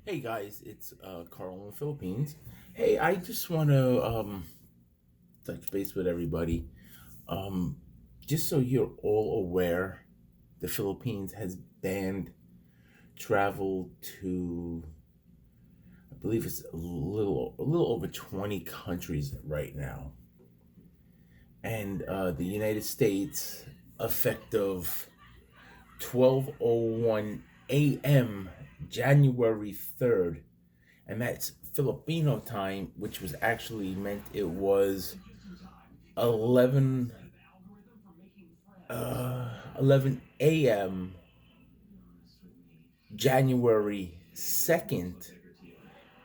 Hey guys, it's Carl in the Philippines. Hey, I just want to touch base with everybody. Um, just so you're all aware, the Philippines has banned travel to, I believe it's a little over 20 countries right now, and the United States, effective 12:01 a.m. January 3rd, and that's Filipino time, which was actually meant it was 11 11 a.m. January 2nd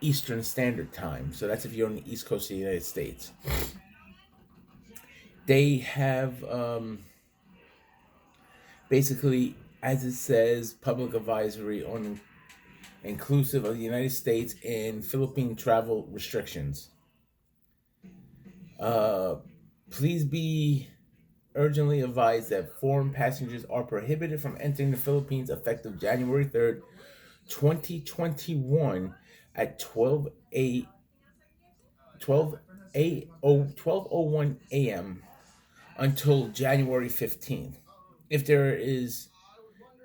Eastern Standard Time. So that's if you're on the East Coast of the United States. They have basically, as it says, public advisory on inclusive of the United States and Philippine travel restrictions. Uh, Please be urgently advised that foreign passengers are prohibited from entering the Philippines effective January 3rd, 2021 at 12:01 a.m. until January 15th. If there is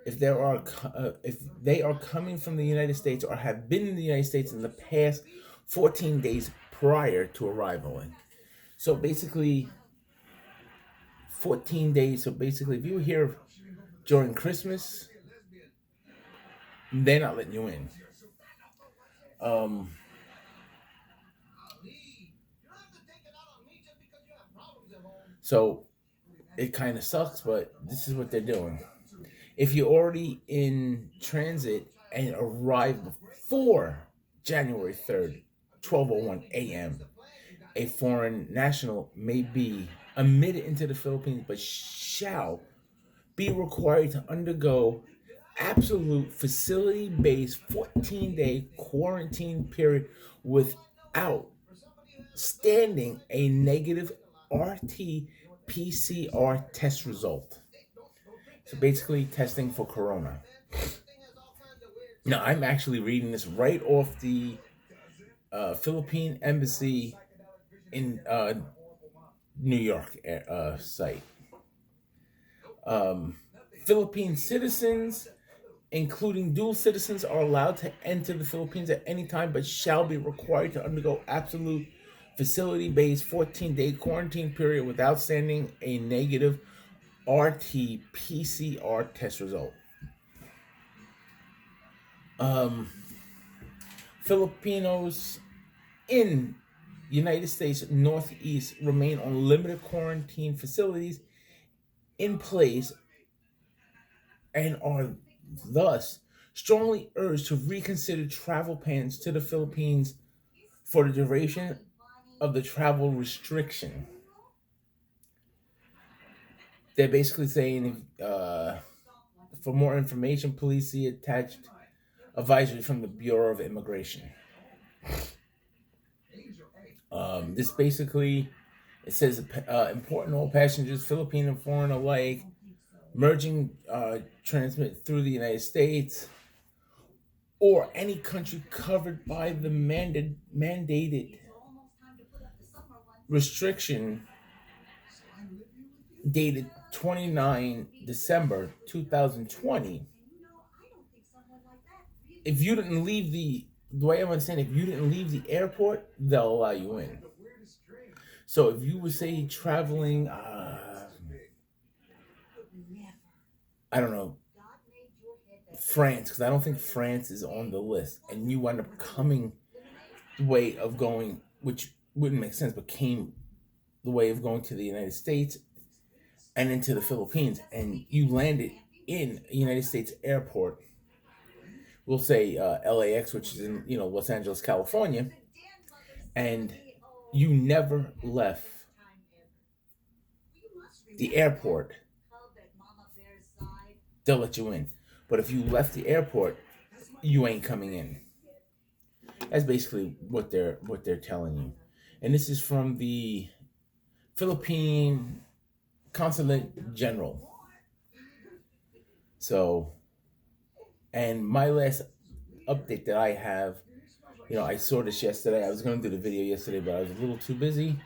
if they are coming from the United States or have been in the United States in the past 14 days prior to arrival in. So basically 14 days. So basically if you were here during Christmas, they're not letting you in. Um, so it kind of sucks, but this is what they're doing. If you're already in transit and arrive before January 3rd, 12:01 a.m., a foreign national may be admitted into the Philippines but shall be required to undergo absolute facility based 14-day quarantine period without standing a negative RT PCR test result. So basically, testing for corona. Now, I'm actually reading this right off the Philippine Embassy in New York site. Um, Philippine citizens, including dual citizens, are allowed to enter the Philippines at any time, but shall be required to undergo absolute facility-based 14-day quarantine period without sending a negative RT-PCR test result. Um, Filipinos in United States Northeast remain on limited quarantine facilities in place and are thus strongly urged to reconsider travel bans to the Philippines for the duration of the travel restriction. They're basically saying, for more information, please see attached advisory from the Bureau of Immigration. This basically, it says important all passengers, Philippine and foreign alike, merging transmit through the United States or any country covered by the mandated restriction dated 29 December 2020. If you didn't leave the way I understand, if you didn't leave the airport, they'll allow you in. So if you were say traveling, I don't know, France, because I don't think France is on the list, and you wind up coming the way of going, which wouldn't make sense, but came the way of going to the United States and into the Philippines, and you landed in a United States airport, we'll say LAX, which is in Los Angeles, California, and you never left the airport, they'll let you in. But if you left the airport, you ain't coming in. That's basically what they're telling you. And this is from the Philippine Consulate General. So, and my last update that I have. I saw this yesterday. I was going to do the video yesterday, but I was a little too busy.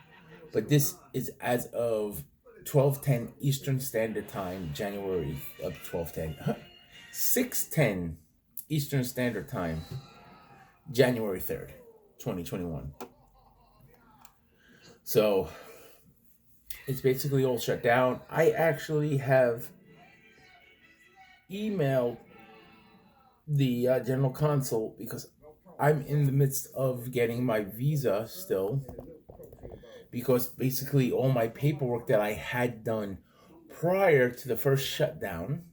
But this is as of 12:10 Eastern Standard Time, January of 12:10. 6:10 Eastern Standard Time, January 3rd, 2021. So it's basically all shut down. I actually have emailed the general consul because I'm in the midst of getting my visa still, because basically all my paperwork that I had done prior to the first shutdown,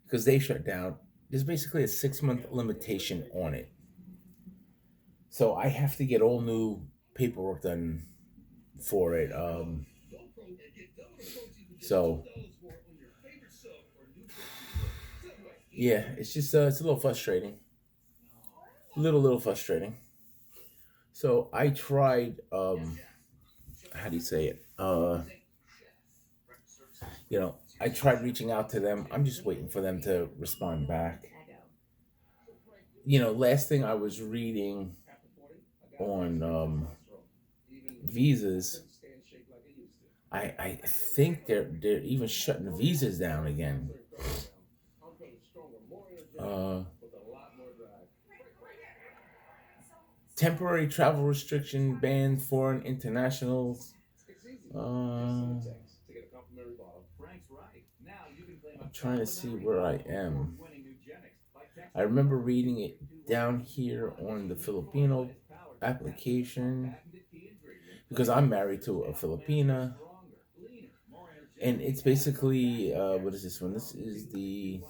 because they shut down, there's basically a 6-month limitation on it. So I have to get all new paperwork done for it. So yeah, it's just it's a little frustrating. Little frustrating. So I tried how do you say it? I tried reaching out to them. I'm just waiting for them to respond back. Last thing I was reading on visas, I think they're even shutting visas down again. Temporary travel restriction banned foreign internationals. I'm trying to see where I am. I remember reading it down here on the Filipino application, because I'm married to a Filipina. And it's basically, what is this one? This is the...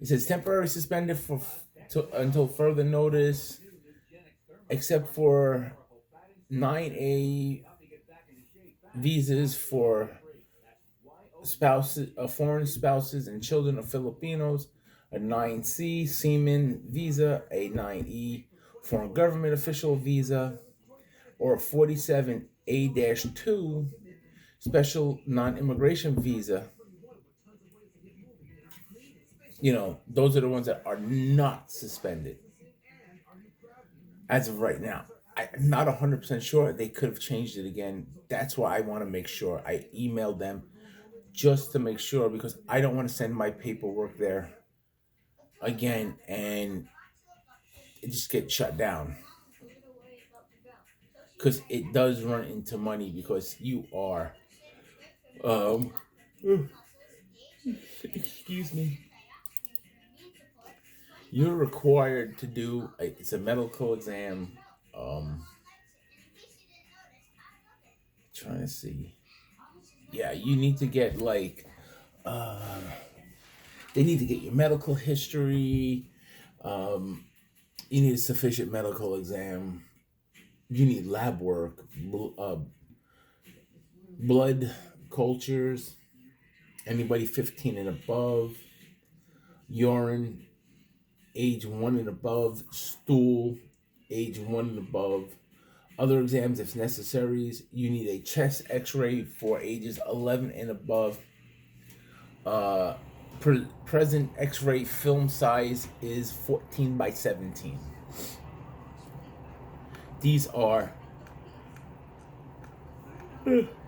It says temporary suspended until further notice, except for 9A visas for spouses, foreign spouses and children of Filipinos, a 9C seaman visa, a 9E foreign government official visa, or a 47A-2 special non-immigration visa. Those are the ones that are not suspended as of right now. I'm not 100% sure. They could have changed it again. That's why I want to make sure. I emailed them just to make sure, because I don't want to send my paperwork there again and it just gets shut down. Because it does run into money, because you are, excuse me, you're required to do, it's a medical exam. Trying to see. Yeah, you need to get they need to get your medical history. You need a sufficient medical exam. You need lab work, blood cultures, anybody 15 and above, urine, age 1 and above, stool, age 1 and above. Other exams if necessary. You need a chest x-ray for ages 11 and above. Present x-ray film size is 14 by 17. These are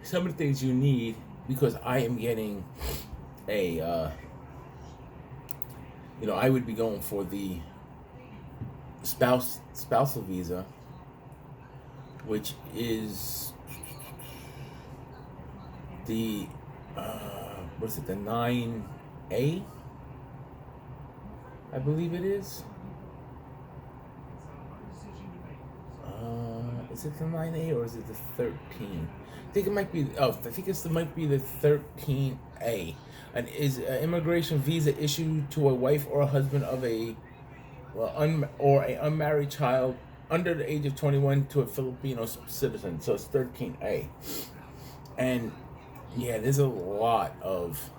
some of the things you need, because I am getting a I would be going for the spousal visa, which is the what's it, the 9A, I believe it is. Is it the 9A or is it the 13? I think it might be. I think it might be the 13A. And is an immigration visa issued to a wife or a husband of a or an unmarried child under the age of 21 to a Filipino citizen. So it's 13A. And yeah, there's a lot of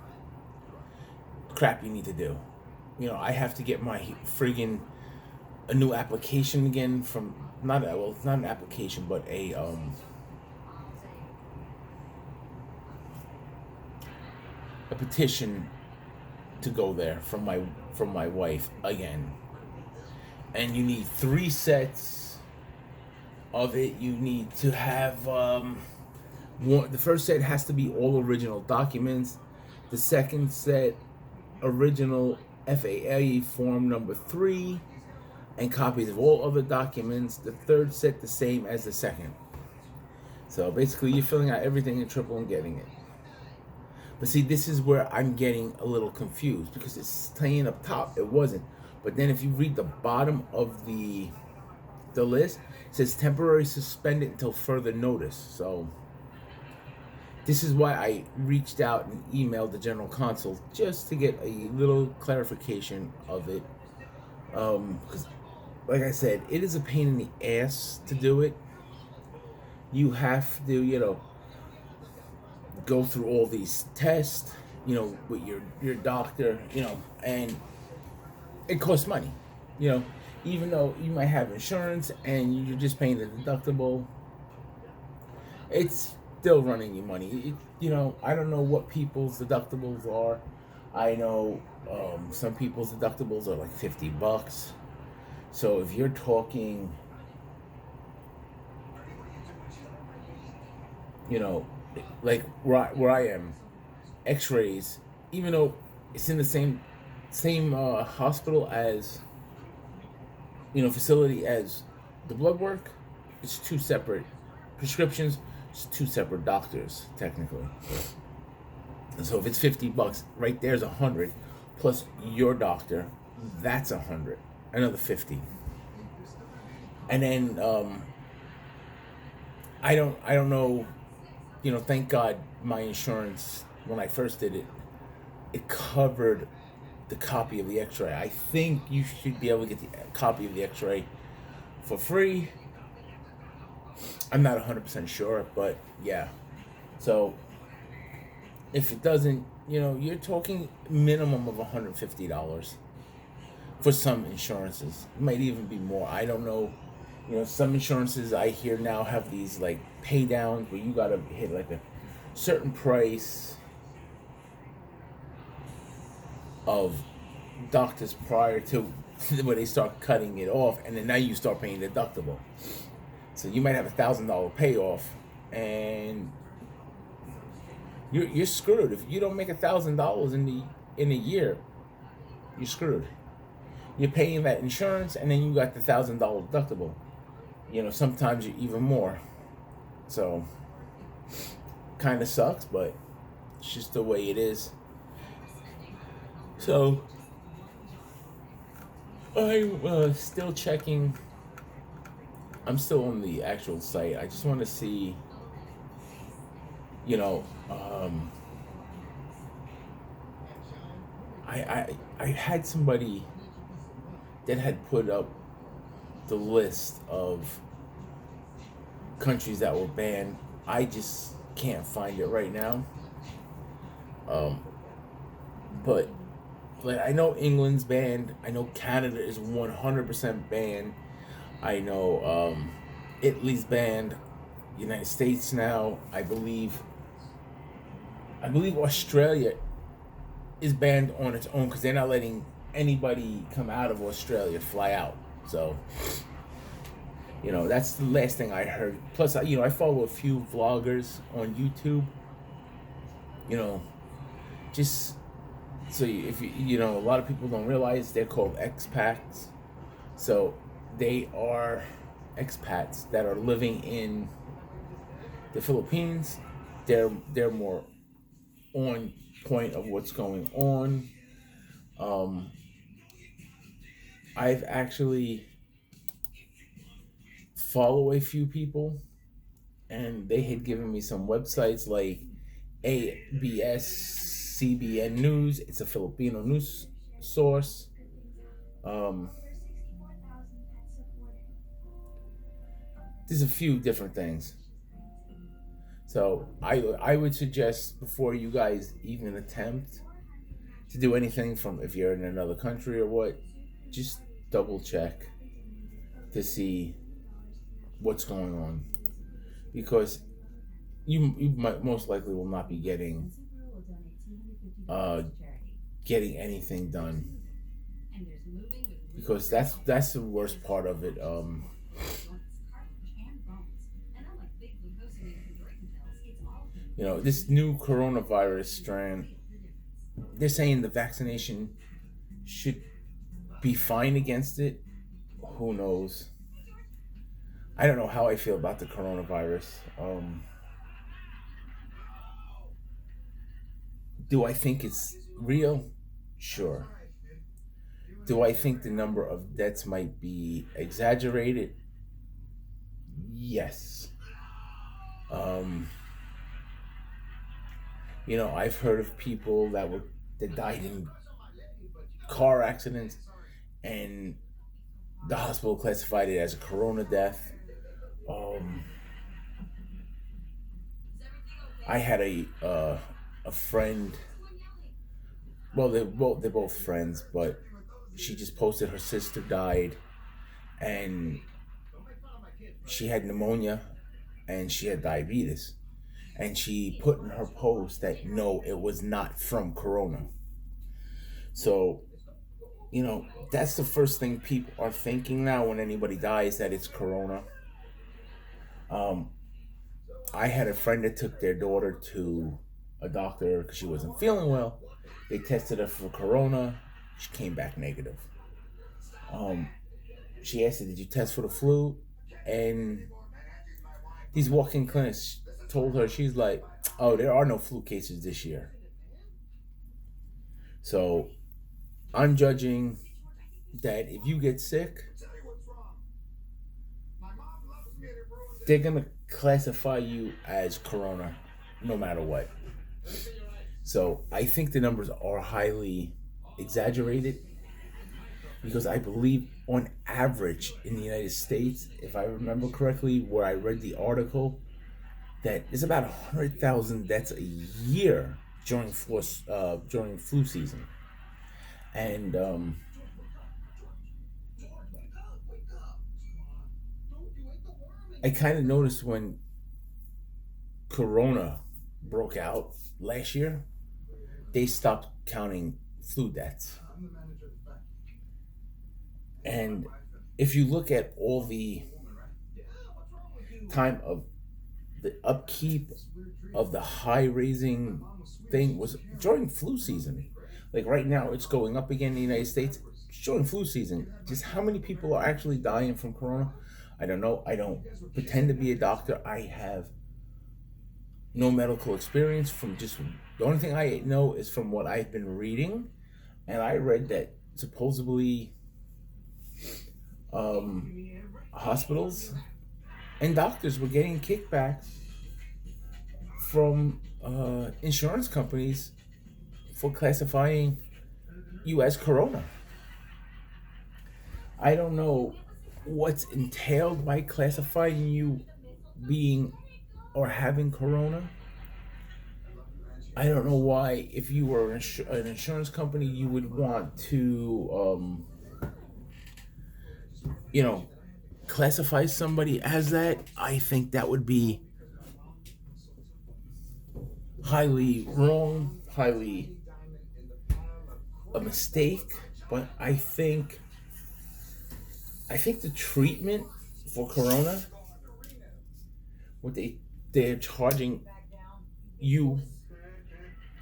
crap you need to do. I have to get my a new application again from, it's not an application, but a petition to go there from my wife again, and you need 3 sets of it. You need to have one. The first set has to be all original documents. The second set, original FAA form number 3, and copies of all other documents. The third set the same as the second. So basically, you're filling out everything in triple and getting it. But see, this is where I'm getting a little confused because it's saying up top it wasn't. But then if you read the bottom of the list, it says temporary suspended until further notice. So this is why I reached out and emailed the general consul just to get a little clarification of it. Because, like I said, it is a pain in the ass to do it. You have to, go through all these tests, with your doctor, and it costs money, even though you might have insurance and you're just paying the deductible, it's still running you money. I don't know what people's deductibles are. I know some people's deductibles are like $50. So if you're talking, like where I am, X-rays, even though it's in the same hospital as, facility as the blood work, it's 2 separate prescriptions. It's 2 separate doctors technically. And so if it's $50, right there's 100, plus your doctor, that's 100, another 50. And then I don't know. Thank God my insurance, when I first did it, it covered the copy of the X-ray. I think you should be able to get the copy of the X-ray for free. I'm not 100% sure, but yeah. So if it doesn't, you're talking minimum of $150 for some insurances. It might even be more. I don't know. Some insurances I hear now have these like pay downs where you gotta hit like a certain price of doctors prior to where they start cutting it off, and then now you start paying deductible. So you might have $1,000 payoff, and you're screwed if you don't make $1,000 in a year. You're screwed. You're paying that insurance, and then you got the $1,000 deductible. Sometimes you're even more. So, kind of sucks, but it's just the way it is. So, I'm still checking. I'm still on the actual site. I just want to see, I had somebody that had put up the list of countries that were banned. I just can't find it right now. But I know England's banned. I know Canada is 100% banned. I know Italy's banned. United States now, I believe Australia is banned on its own because they're not letting anybody come out of Australia fly out. So, that's the last thing I heard. Plus, I follow a few vloggers on YouTube. Just so if a lot of people don't realize they're called expats. So they are expats that are living in the Philippines. They're more on point of what's going on. I've actually follow a few people, and they had given me some websites like ABS-CBN News. It's a Filipino news source. There's a few different things. So I would suggest, before you guys even attempt to do anything, from if you're in another country or what, just double check to see what's going on, because you might most likely will not be getting getting anything done, because that's the worst part of it. This new coronavirus strand, they're saying the vaccination should be fine against it. Who knows? I don't know how I feel about the coronavirus. Do I think it's real? Sure. Do I think the number of deaths might be exaggerated? Yes. Um, I've heard of people that died in car accidents, and the hospital classified it as a corona death. Um, I had a friend. Well, they're both friends, but she just posted her sister died, and she had pneumonia, and she had diabetes, and she put in her post that no, it was not from corona. So that's the first thing people are thinking now when anybody dies, that it's corona. Um, I had a friend that took their daughter to a doctor because she wasn't feeling well. They tested her for corona. She came back negative. Um, she asked her, "Did you test for the flu?" And these walk-in clinics told her, she's like, "Oh, there are no flu cases this year." So I'm judging that if you get sick, they're gonna classify you as corona, no matter what. So I think the numbers are highly exaggerated, because I believe on average in the United States, if I remember correctly, where I read the article, that there's about 100,000 deaths a year during flu season, and I kind of noticed when Corona broke out last year, they stopped counting flu deaths. And if you look at all the time of the upkeep of the high raising thing was during flu season. Like right now, it's going up again in the United States. It's during flu season. Just how many people are actually dying from corona? I don't know. I don't pretend to be a doctor. I have no medical experience. From just the only thing I know is from what I've been reading, and I read that supposedly hospitals and doctors were getting kickbacks from insurance companies for classifying you as corona. I don't know what's entailed by classifying you being or having corona. I don't know why, if you were an insurance company, you would want to, classify somebody as that. I think that would be highly wrong, highly a mistake. But I think the treatment for corona, what they're charging you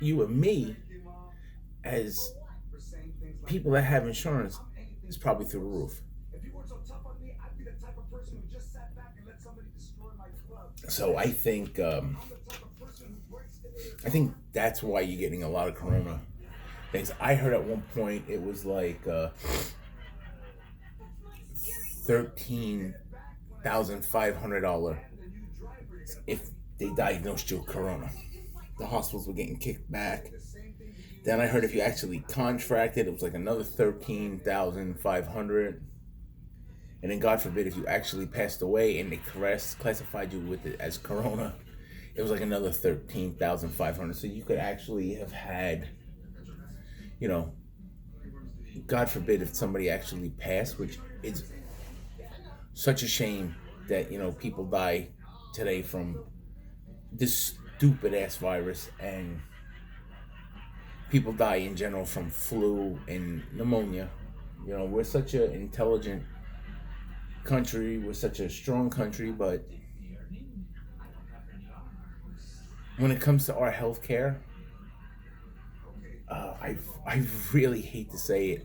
and me as people that have insurance is probably through the roof. So I think that's why you're getting a lot of corona things. I heard at one point it was like 13,500 if they diagnosed you with corona. The hospitals were getting kicked back. Then I heard if you actually contracted, it was like another 13,500. And then, God forbid, if you actually passed away and they classified you with it as corona, it was like another 13,500. So you could actually have had, you know, God forbid if somebody actually passed, which is such a shame that people die today from this stupid ass virus, and people die in general from flu and pneumonia. You know, we're such an intelligent country, we're such a strong country, but when it comes to our health care, I really hate to say it.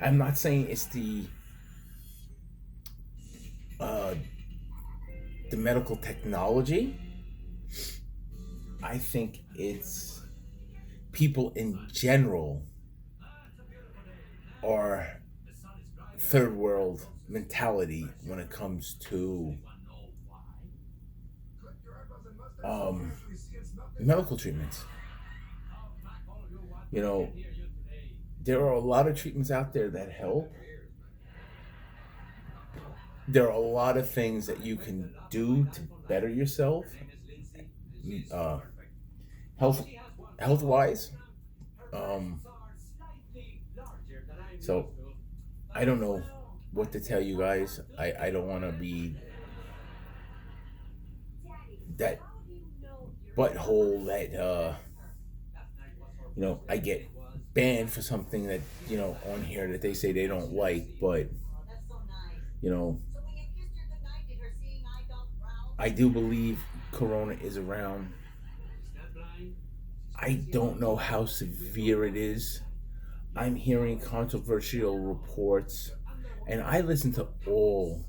I'm not saying it's uh, the medical technology. I think it's people in general are third world mentality when it comes to um, medical treatments. You know, there are a lot of treatments out there that help. There are a lot of things that you can do to better yourself, uh, health health wise. Um, so I don't know what to tell you guys. I don't want to be that butthole that I get banned for something that on here that they say they don't like, but you know I do believe Corona is around. I don't know how severe it is. I'm hearing controversial reports, and I listen to all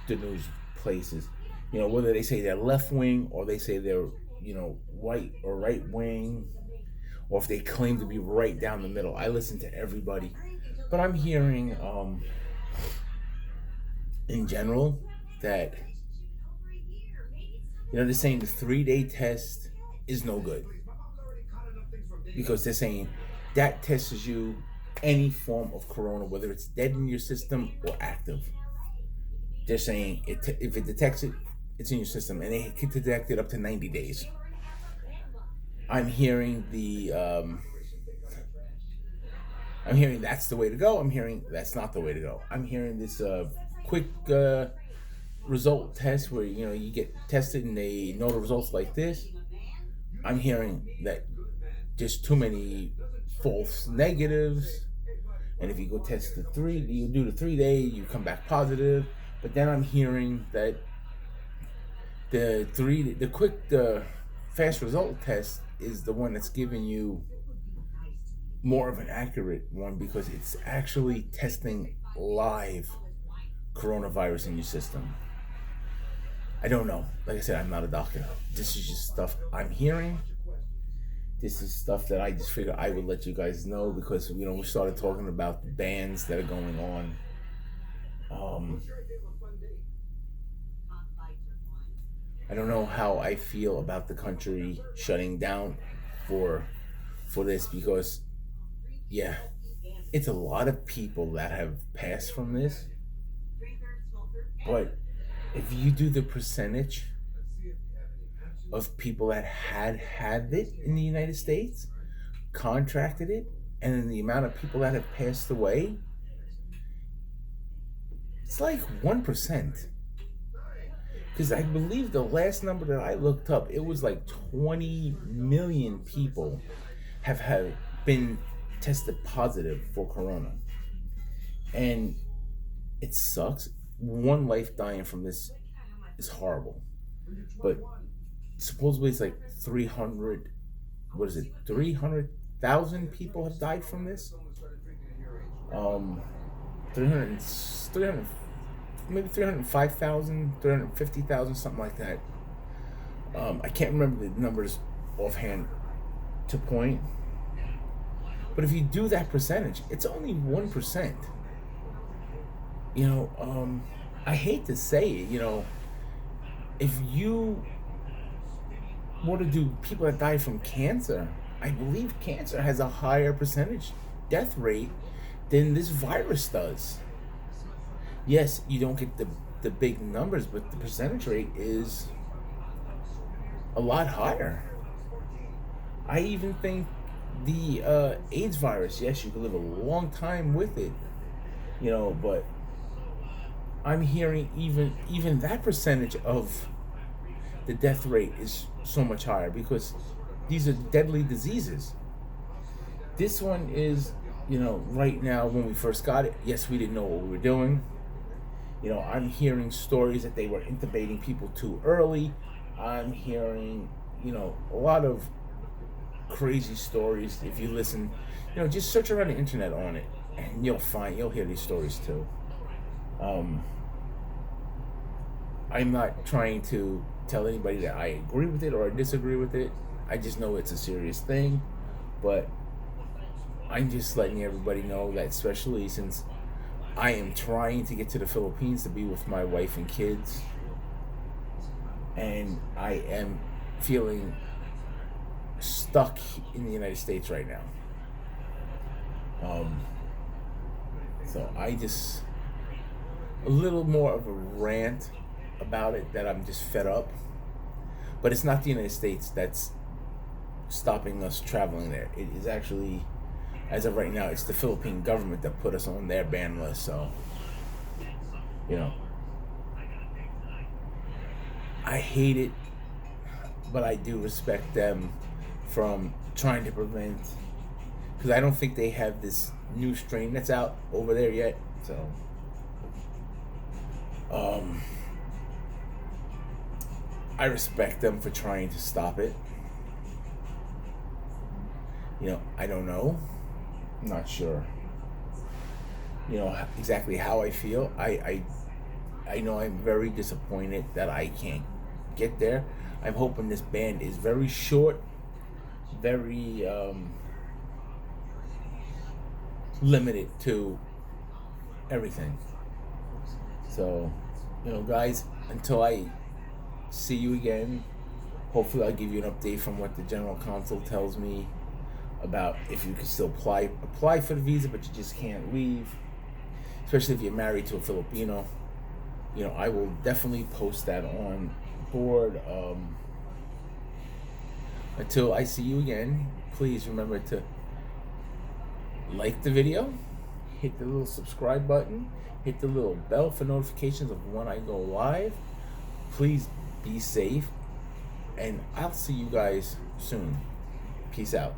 the news places. Whether they say they're left wing or they say they're right or right wing, or if they claim to be right down the middle. I listen to everybody, but I'm hearing in general that they're saying the 3-day test is no good because they're saying that tests you any form of corona, whether it's dead in your system or active. They're saying if it detects it, it's in your system, and they can detect it up to 90 days. I'm hearing I'm hearing that's the way to go. I'm hearing that's not the way to go. I'm hearing this quick result test where you get tested and they know the results like this. I'm hearing that there's too many false negatives, and if you go test you do the 3-day, you come back positive. But then I'm hearing that the fast result test is the one that's giving you more of an accurate one because it's actually testing live coronavirus in your system. I don't know. Like I said, I'm not a doctor. This is just stuff I'm hearing. This is stuff that I just figured I would let you guys know because we started talking about the bans that are going on. I don't know how I feel about the country shutting down for this because it's a lot of people that have passed from this. But if you do the percentage of people that had it in the United States, contracted it, and then the amount of people that have passed away, it's like 1%. Because I believe the last number that I looked up, it was like 20 million people have been tested positive for corona. And it sucks. One life dying from this is horrible. But supposedly it's like 300,000 people have died from this. 300, maybe 305,000, 350,000, something like that. I can't remember the numbers offhand to point. But if you do that percentage, it's only 1%. I hate to say it, if you were to do people that die from cancer, I believe cancer has a higher percentage death rate than this virus does. Yes, you don't get the big numbers, but the percentage rate is a lot higher. I even think the AIDS virus, yes, you can live a long time with it, but I'm hearing even that percentage of the death rate is so much higher because these are deadly diseases. This one is, right now when we first got it, yes, we didn't know what we were doing. I'm hearing stories that they were intubating people too early. I'm hearing, a lot of crazy stories. If you listen, just search around the internet on it, and you'll hear these stories too. I'm not trying to tell anybody that I agree with it or I disagree with it. I just know it's a serious thing, but I'm just letting everybody know that, especially since I am trying to get to the Philippines to be with my wife and kids, and I am feeling stuck in the United States right now. So I just, a little more of a rant about it, that I'm just fed up. But it's not the United States that's stopping us traveling there. It is actually, as of right now, it's the Philippine government that put us on their ban list. So, I hate it, but I do respect them from trying to prevent, because I don't think they have this new strain that's out over there yet. So, I respect them for trying to stop it. I don't know. I'm not sure. Exactly how I feel. I know I'm very disappointed that I can't get there. I'm hoping this ban is very short, very limited to everything. So, guys, until I see you again, hopefully I'll give you an update from what the general counsel tells me about if you can still apply for the visa, but you just can't leave, especially if you're married to a Filipino. I will definitely post that on board. Until I see you again, please remember to like the video, hit the little subscribe button, hit the little bell for notifications of when I go live. Please be safe, and I'll see you guys soon. Peace out.